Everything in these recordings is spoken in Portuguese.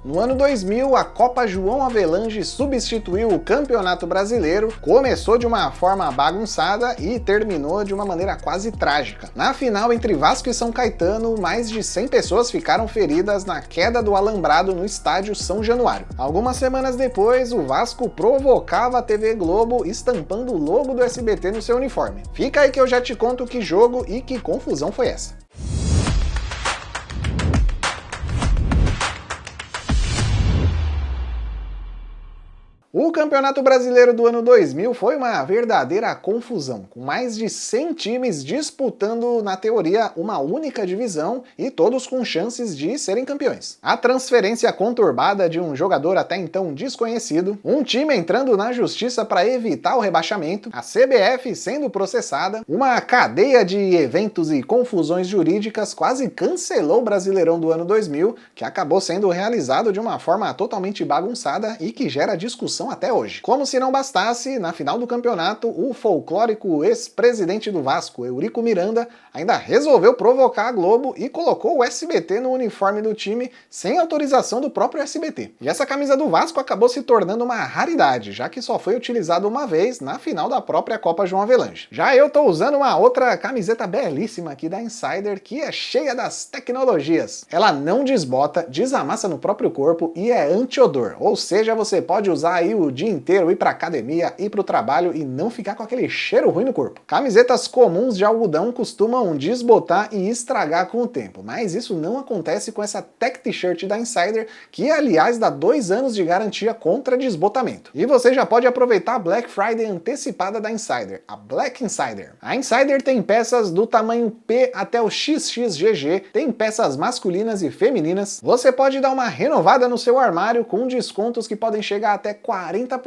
No ano 2000, a Copa João Havelange substituiu o Campeonato Brasileiro, começou de uma forma bagunçada e terminou de uma maneira quase trágica. Na final entre Vasco e São Caetano, mais de 100 pessoas ficaram feridas na queda do alambrado no estádio São Januário. Algumas semanas depois, o Vasco provocava a TV Globo estampando o logo do SBT no seu uniforme. Fica aí que eu já te conto que jogo e que confusão foi essa. O Campeonato Brasileiro do ano 2000 foi uma verdadeira confusão, com mais de 100 times disputando, na teoria, uma única divisão e todos com chances de serem campeões. A transferência conturbada de um jogador até então desconhecido, um time entrando na justiça para evitar o rebaixamento, a CBF sendo processada, uma cadeia de eventos e confusões jurídicas quase cancelou o Brasileirão do ano 2000, que acabou sendo realizado de uma forma totalmente bagunçada e que gera discussão até hoje. Como se não bastasse, na final do campeonato, o folclórico ex-presidente do Vasco, Eurico Miranda, ainda resolveu provocar a Globo e colocou o SBT no uniforme do time sem autorização do próprio SBT. E essa camisa do Vasco acabou se tornando uma raridade, já que só foi utilizada uma vez na final da própria Copa João Havelange. Já eu tô usando uma outra camiseta belíssima aqui da Insider, que é cheia das tecnologias. Ela não desbota, desamassa no próprio corpo e é anti-odor, ou seja, você pode usar aí o dia inteiro, ir pra academia, ir pro trabalho e não ficar com aquele cheiro ruim no corpo. Camisetas comuns de algodão costumam desbotar e estragar com o tempo, mas isso não acontece com essa Tech T-shirt da Insider, que aliás dá 2 anos de garantia contra desbotamento. E você já pode aproveitar a Black Friday antecipada da Insider, a Black Insider. A Insider tem peças do tamanho P até o XXGG, tem peças masculinas e femininas. Você pode dar uma renovada no seu armário com descontos que podem chegar até 40%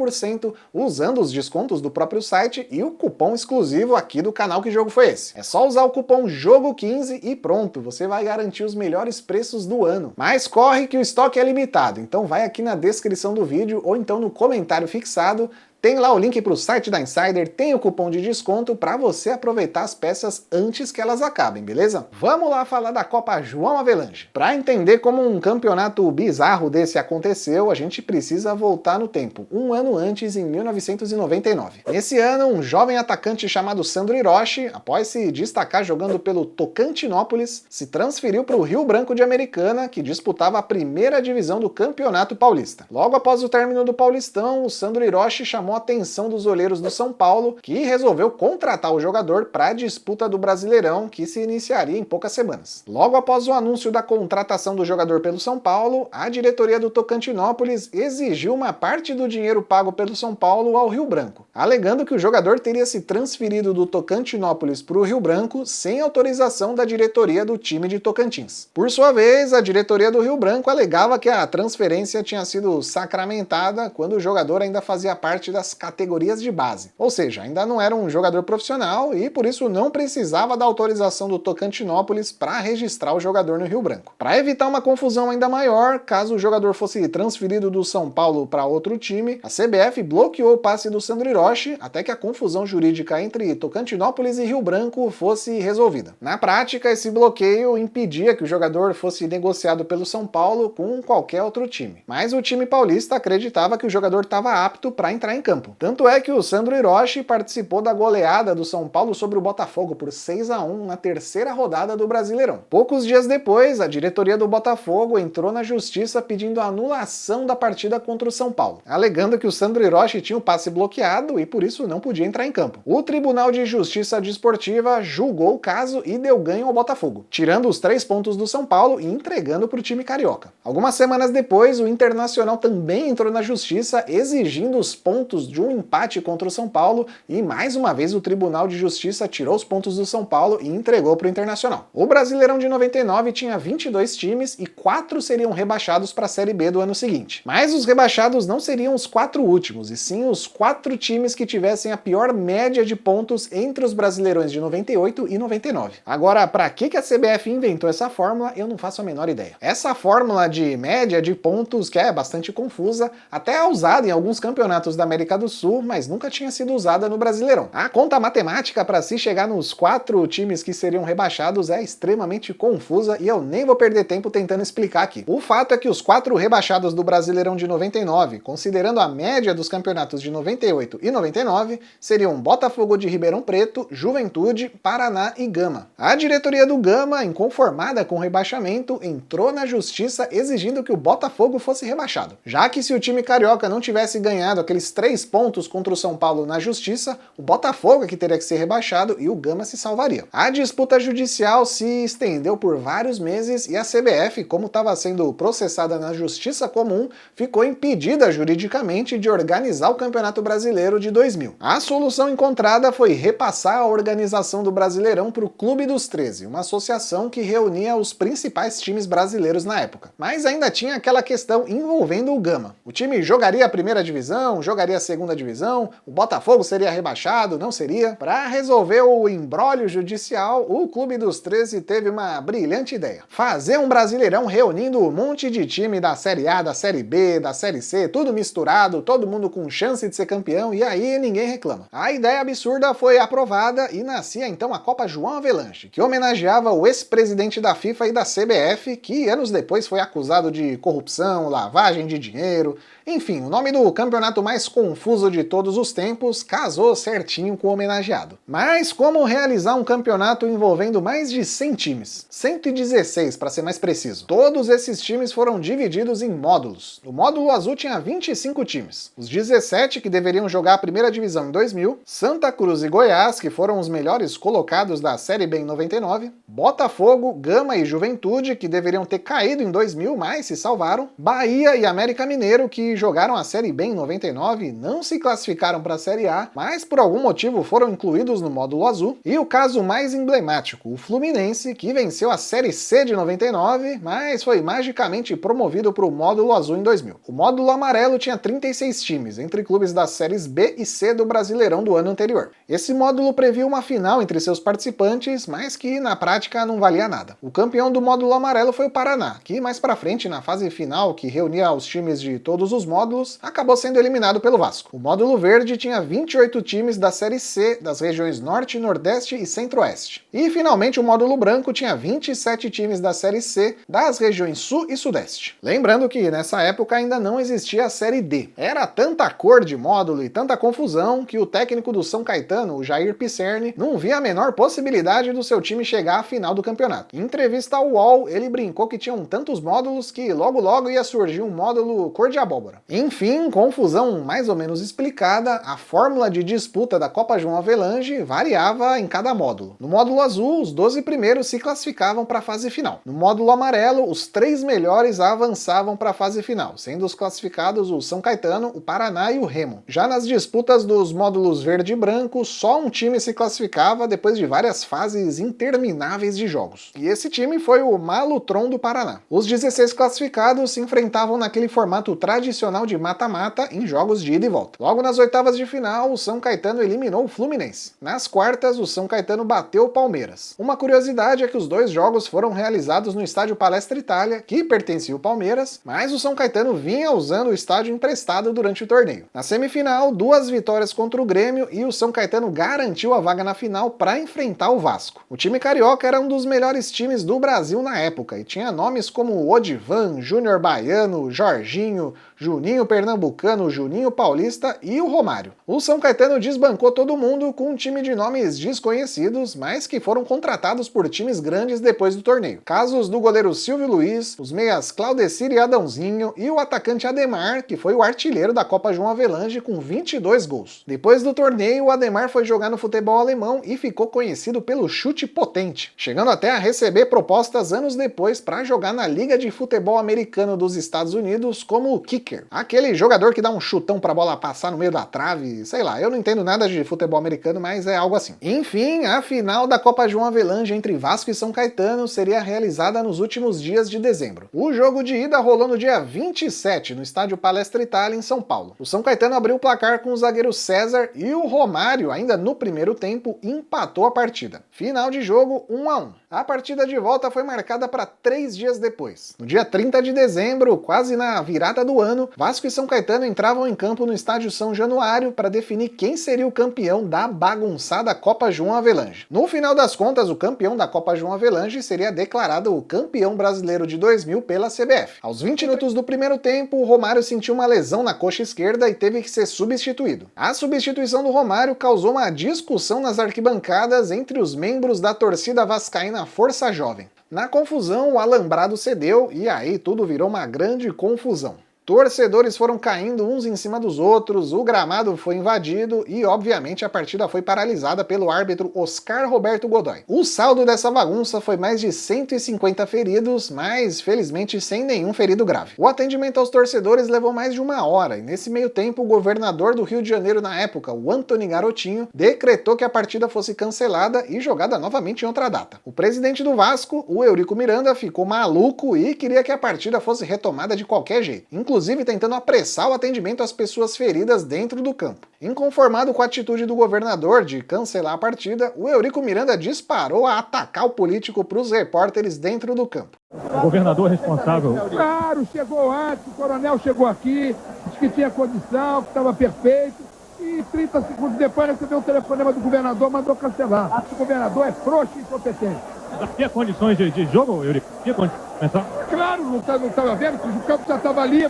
usando os descontos do próprio site e o cupom exclusivo aqui do canal Que Jogo Foi Esse. É só usar o cupom JOGO15 e pronto, você vai garantir os melhores preços do ano. Mas corre que o estoque é limitado, então vai aqui na descrição do vídeo ou então no comentário fixado. Tem lá o link para o site da Insider, tem o cupom de desconto para você aproveitar as peças antes que elas acabem, beleza? Vamos lá falar da Copa João Havelange. Para entender como um campeonato bizarro desse aconteceu, a gente precisa voltar no tempo, um ano antes, em 1999. Nesse ano, um jovem atacante chamado Sandro Hiroshi, após se destacar jogando pelo Tocantinópolis, se transferiu para o Rio Branco de Americana, que disputava a primeira divisão do Campeonato Paulista. Logo após o término do Paulistão, o Sandro Hiroshi chamou a atenção dos olheiros do São Paulo, que resolveu contratar o jogador para a disputa do Brasileirão, que se iniciaria em poucas semanas. Logo após o anúncio da contratação do jogador pelo São Paulo, a diretoria do Tocantinópolis exigiu uma parte do dinheiro pago pelo São Paulo ao Rio Branco, alegando que o jogador teria se transferido do Tocantinópolis para o Rio Branco sem autorização da diretoria do time de Tocantins. Por sua vez, a diretoria do Rio Branco alegava que a transferência tinha sido sacramentada quando o jogador ainda fazia parte das categorias de base, ou seja, ainda não era um jogador profissional e por isso não precisava da autorização do Tocantinópolis para registrar o jogador no Rio Branco. Para evitar uma confusão ainda maior, caso o jogador fosse transferido do São Paulo para outro time, a CBF bloqueou o passe do Sandro Hiroshi até que a confusão jurídica entre Tocantinópolis e Rio Branco fosse resolvida. Na prática, esse bloqueio impedia que o jogador fosse negociado pelo São Paulo com qualquer outro time, mas o time paulista acreditava que o jogador estava apto para entrar em campo. Tanto é que o Sandro Hiroshi participou da goleada do São Paulo sobre o Botafogo por 6-1 na terceira rodada do Brasileirão. Poucos dias depois, a diretoria do Botafogo entrou na justiça pedindo a anulação da partida contra o São Paulo, alegando que o Sandro Hiroshi tinha o passe bloqueado e por isso não podia entrar em campo. O Tribunal de Justiça Desportiva julgou o caso e deu ganho ao Botafogo, tirando os 3 pontos do São Paulo e entregando para o time carioca. Algumas semanas depois, o Internacional também entrou na justiça exigindo os pontos de um empate contra o São Paulo e mais uma vez o Tribunal de Justiça tirou os pontos do São Paulo e entregou para o Internacional. O Brasileirão de 99 tinha 22 times e 4 seriam rebaixados para a Série B do ano seguinte. Mas os rebaixados não seriam os 4 últimos, e sim os 4 times que tivessem a pior média de pontos entre os Brasileirões de 98 e 99. Agora, para que a CBF inventou essa fórmula, eu não faço a menor ideia. Essa fórmula de média de pontos, que é bastante confusa, até é usada em alguns campeonatos da América América do Sul, mas nunca tinha sido usada no Brasileirão. A conta matemática para se chegar nos 4 times que seriam rebaixados é extremamente confusa e eu nem vou perder tempo tentando explicar aqui. O fato é que os 4 rebaixados do Brasileirão de 99, considerando a média dos campeonatos de 98 e 99, seriam Botafogo de Ribeirão Preto, Juventude, Paraná e Gama. A diretoria do Gama, inconformada com o rebaixamento, entrou na justiça exigindo que o Botafogo fosse rebaixado, já que se o time carioca não tivesse ganhado aqueles 3 pontos contra o São Paulo na justiça, o Botafogo é que teria que ser rebaixado e o Gama se salvaria. A disputa judicial se estendeu por vários meses e a CBF, como estava sendo processada na justiça comum, ficou impedida juridicamente de organizar o Campeonato Brasileiro de 2000. A solução encontrada foi repassar a organização do Brasileirão para o Clube dos 13, uma associação que reunia os principais times brasileiros na época. Mas ainda tinha aquela questão envolvendo o Gama. O time jogaria a primeira divisão, jogaria a segunda divisão, o Botafogo seria rebaixado, não seria? Para resolver o imbróglio judicial, o Clube dos 13 teve uma brilhante ideia. Fazer um Brasileirão reunindo um monte de time da Série A, da Série B, da Série C, tudo misturado, todo mundo com chance de ser campeão, e aí ninguém reclama. A ideia absurda foi aprovada e nascia então a Copa João Havelange, que homenageava o ex-presidente da FIFA e da CBF, que anos depois foi acusado de corrupção, lavagem de dinheiro. Enfim, o nome do campeonato mais confuso de todos os tempos casou certinho com o homenageado. Mas como realizar um campeonato envolvendo mais de 100 times? 116 para ser mais preciso. Todos esses times foram divididos em módulos. O módulo azul tinha 25 times. Os 17 que deveriam jogar a primeira divisão em 2000, Santa Cruz e Goiás, que foram os melhores colocados da Série B em 99, Botafogo, Gama e Juventude, que deveriam ter caído em 2000, mas se salvaram, Bahia e América Mineiro, que jogaram a Série B em 99 e não se classificaram para a Série A, mas por algum motivo foram incluídos no módulo azul, e o caso mais emblemático, o Fluminense, que venceu a Série C de 99, mas foi magicamente promovido para o módulo azul em 2000. O módulo amarelo tinha 36 times, entre clubes das séries B e C do Brasileirão do ano anterior. Esse módulo previa uma final entre seus participantes, mas que na prática não valia nada. O campeão do módulo amarelo foi o Paraná, que mais pra frente, na fase final, que reunia os times de todos os módulos, acabou sendo eliminado pelo Vasco. O módulo verde tinha 28 times da Série C, das regiões Norte, Nordeste e Centro-Oeste. E finalmente o módulo branco tinha 27 times da Série C, das regiões Sul e Sudeste. Lembrando que nessa época ainda não existia a Série D. Era tanta cor de módulo e tanta confusão que o técnico do São Caetano, o Jair Pisserni, não via a menor possibilidade do seu time chegar à final do campeonato. Em entrevista ao UOL, ele brincou que tinham tantos módulos que logo logo ia surgir um módulo cor de abóbora. Enfim, confusão mais ou menos explicada, a fórmula de disputa da Copa João Havelange variava em cada módulo. No módulo azul, os 12 primeiros se classificavam para a fase final. No módulo amarelo, os 3 melhores avançavam para a fase final, sendo os classificados o São Caetano, o Paraná e o Remo. Já nas disputas dos módulos verde e branco, só um time se classificava depois de várias fases intermináveis de jogos. E esse time foi o Malutron do Paraná. Os 16 classificados se enfrentavam naquele formato tradicional de mata-mata em jogos de ida e volta. Logo nas oitavas de final, o São Caetano eliminou o Fluminense. Nas quartas, o São Caetano bateu o Palmeiras. Uma curiosidade é que os 2 jogos foram realizados no estádio Palestra Itália, que pertencia ao Palmeiras, mas o São Caetano vinha usando o estádio emprestado durante o torneio. Na semifinal, 2 vitórias contra o Grêmio e o São Caetano garantiu a vaga na final para enfrentar o Vasco. O time carioca era um dos melhores times do Brasil na época e tinha nomes como Odivan, Júnior Baiano, Jorginho, Juninho Pernambucano, Juninho Paulista e o Romário. O São Caetano desbancou todo mundo com um time de nomes desconhecidos, mas que foram contratados por times grandes depois do torneio. Casos do goleiro Silvio Luiz, os meias Claudecir e Adãozinho e o atacante Ademar, que foi o artilheiro da Copa João Havelange com 22 gols. Depois do torneio, o Ademar foi jogar no futebol alemão e ficou conhecido pelo chute potente, chegando até a receber propostas anos depois para jogar na Liga de Futebol Americano dos Estados Unidos como kicker. Aquele jogador que dá um chutão pra bola passar no meio da trave, sei lá, eu não entendo nada de futebol americano, mas é algo assim. Enfim, a final da Copa João Havelange entre Vasco e São Caetano seria realizada nos últimos dias de dezembro. O jogo de ida rolou no dia 27, no estádio Palestra Itália, em São Paulo. O São Caetano abriu o placar com o zagueiro César e o Romário, ainda no primeiro tempo, empatou a partida. Final de jogo 1-1. A partida de volta foi marcada para 3 dias depois. No dia 30 de dezembro, quase na virada do ano, Vasco e São Caetano entravam em campo no estádio São Januário para definir quem seria o campeão da bagunçada Copa João Avelange. No final das contas, o campeão da Copa João Avelange seria declarado o campeão brasileiro de 2000 pela CBF. Aos 20 minutos do primeiro tempo, o Romário sentiu uma lesão na coxa esquerda e teve que ser substituído. A substituição do Romário causou uma discussão nas arquibancadas entre os membros da torcida vascaína Força Jovem. Na confusão, o alambrado cedeu e aí tudo virou uma grande confusão. Torcedores foram caindo uns em cima dos outros, o gramado foi invadido e, obviamente, a partida foi paralisada pelo árbitro Oscar Roberto Godoy. O saldo dessa bagunça foi mais de 150 feridos, mas, felizmente, sem nenhum ferido grave. O atendimento aos torcedores levou mais de uma hora e, nesse meio tempo, o governador do Rio de Janeiro na época, o Antony Garotinho, decretou que a partida fosse cancelada e jogada novamente em outra data. O presidente do Vasco, o Eurico Miranda, ficou maluco e queria que a partida fosse retomada de qualquer jeito, inclusive tentando apressar o atendimento às pessoas feridas dentro do campo. Inconformado com a atitude do governador de cancelar a partida, o Eurico Miranda disparou a atacar o político para os repórteres dentro do campo. O governador responsável... Claro, chegou antes, o coronel chegou aqui, disse que tinha condição, que estava perfeito, e 30 segundos depois recebeu um telefonema do governador, mandou cancelar. O governador é frouxo e incompetente. Havia condições de jogo, Eurico? Havia condições de começar? Claro, não estava vendo, o campo já estava ali,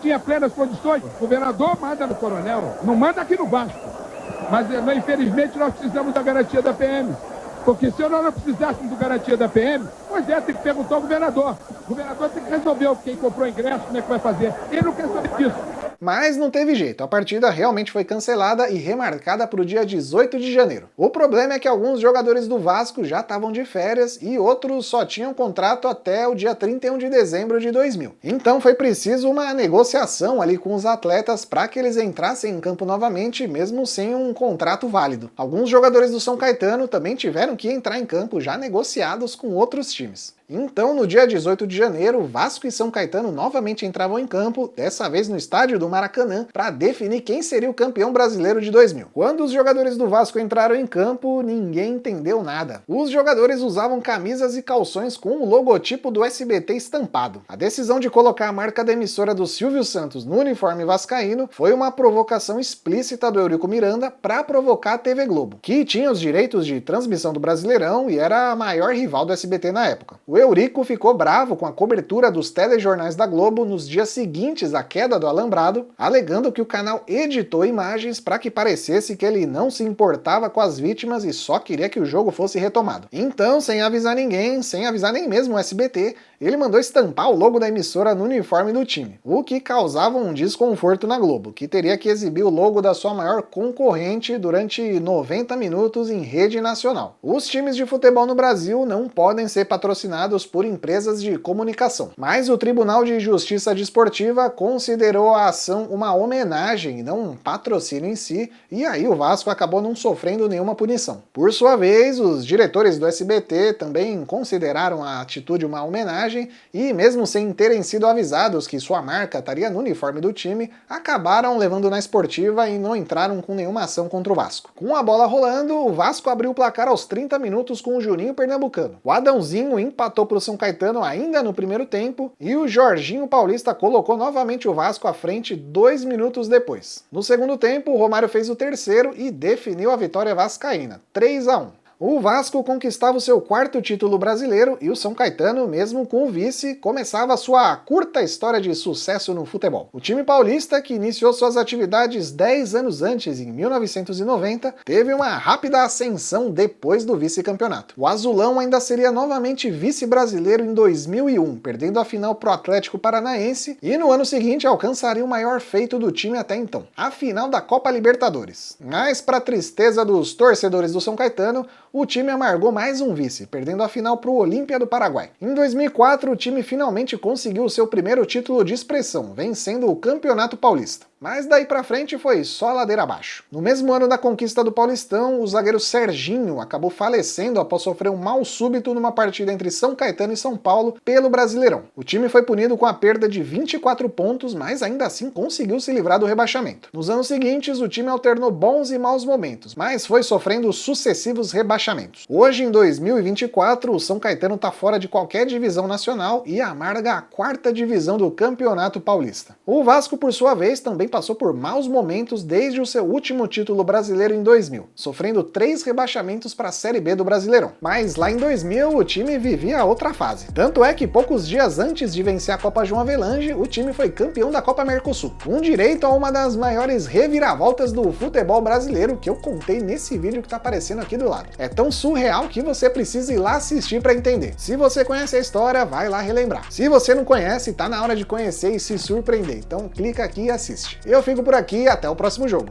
tinha plenas condições. O governador manda no coronel, não manda aqui no Vasco. Mas, infelizmente, nós precisamos da garantia da PM. Porque se nós não precisássemos da garantia da PM, pois é, tem que perguntar ao governador. O governador tem que resolver quem comprou ingresso, como é que vai fazer. Ele não quer saber disso. Mas não teve jeito, a partida realmente foi cancelada e remarcada para o dia 18 de janeiro. O problema é que alguns jogadores do Vasco já estavam de férias e outros só tinham contrato até o dia 31 de dezembro de 2000. Então foi preciso uma negociação ali com os atletas para que eles entrassem em campo novamente, mesmo sem um contrato válido. Alguns jogadores do São Caetano também tiveram que entrar em campo já negociados com outros times. Então, no dia 18 de janeiro, Vasco e São Caetano novamente entravam em campo, dessa vez no estádio do Maracanã, para definir quem seria o campeão brasileiro de 2000. Quando os jogadores do Vasco entraram em campo, ninguém entendeu nada. Os jogadores usavam camisas e calções com o logotipo do SBT estampado. A decisão de colocar a marca da emissora do Silvio Santos no uniforme vascaíno foi uma provocação explícita do Eurico Miranda para provocar a TV Globo, que tinha os direitos de transmissão do Brasileirão e era a maior rival do SBT na época. O Eurico ficou bravo com a cobertura dos telejornais da Globo nos dias seguintes à queda do alambrado, alegando que o canal editou imagens para que parecesse que ele não se importava com as vítimas e só queria que o jogo fosse retomado. Então, sem avisar ninguém, sem avisar nem mesmo o SBT, ele mandou estampar o logo da emissora no uniforme do time, o que causava um desconforto na Globo, que teria que exibir o logo da sua maior concorrente durante 90 minutos em rede nacional. Os times de futebol no Brasil não podem ser patrocinados por empresas de comunicação, mas o Tribunal de Justiça Desportiva considerou a ação uma homenagem e não um patrocínio em si, e aí o Vasco acabou não sofrendo nenhuma punição. Por sua vez, os diretores do SBT também consideraram a atitude uma homenagem e, mesmo sem terem sido avisados que sua marca estaria no uniforme do time, acabaram levando na esportiva e não entraram com nenhuma ação contra o Vasco. Com a bola rolando, o Vasco abriu o placar aos 30 minutos com o Juninho Pernambucano. O Adãozinho empatou para o São Caetano ainda no primeiro tempo e o Jorginho Paulista colocou novamente o Vasco à frente 2 minutos depois. No segundo tempo, o Romário fez o terceiro e definiu a vitória vascaína, 3-1. O Vasco conquistava o seu 4º título brasileiro e o São Caetano, mesmo com o vice, começava a sua curta história de sucesso no futebol. O time paulista, que iniciou suas atividades 10 anos antes, em 1990, teve uma rápida ascensão depois do vice-campeonato. O azulão ainda seria novamente vice-brasileiro em 2001, perdendo a final pro Atlético Paranaense, e no ano seguinte alcançaria o maior feito do time até então, a final da Copa Libertadores. Mas, para tristeza dos torcedores do São Caetano, o time amargou mais um vice, perdendo a final para o Olímpia do Paraguai. Em 2004, o time finalmente conseguiu o seu primeiro título de expressão, vencendo o Campeonato Paulista. Mas daí pra frente foi só ladeira abaixo. No mesmo ano da conquista do Paulistão, o zagueiro Serginho acabou falecendo após sofrer um mal súbito numa partida entre São Caetano e São Paulo pelo Brasileirão. O time foi punido com a perda de 24 pontos, mas ainda assim conseguiu se livrar do rebaixamento. Nos anos seguintes, o time alternou bons e maus momentos, mas foi sofrendo sucessivos rebaixamentos. Hoje, em 2024, o São Caetano está fora de qualquer divisão nacional e amarga a 4ª divisão do Campeonato Paulista. O Vasco, por sua vez, também também passou por maus momentos desde o seu último título brasileiro em 2000, sofrendo 3 rebaixamentos para a Série B do Brasileirão. Mas lá em 2000 o time vivia outra fase. Tanto é que poucos dias antes de vencer a Copa João Avelange, o time foi campeão da Copa Mercosul, com direito a uma das maiores reviravoltas do futebol brasileiro que eu contei nesse vídeo que tá aparecendo aqui do lado. É tão surreal que você precisa ir lá assistir para entender. Se você conhece a história, vai lá relembrar. Se você não conhece, tá na hora de conhecer e se surpreender. Então clica aqui e assiste. Eu fico por aqui, até o próximo jogo.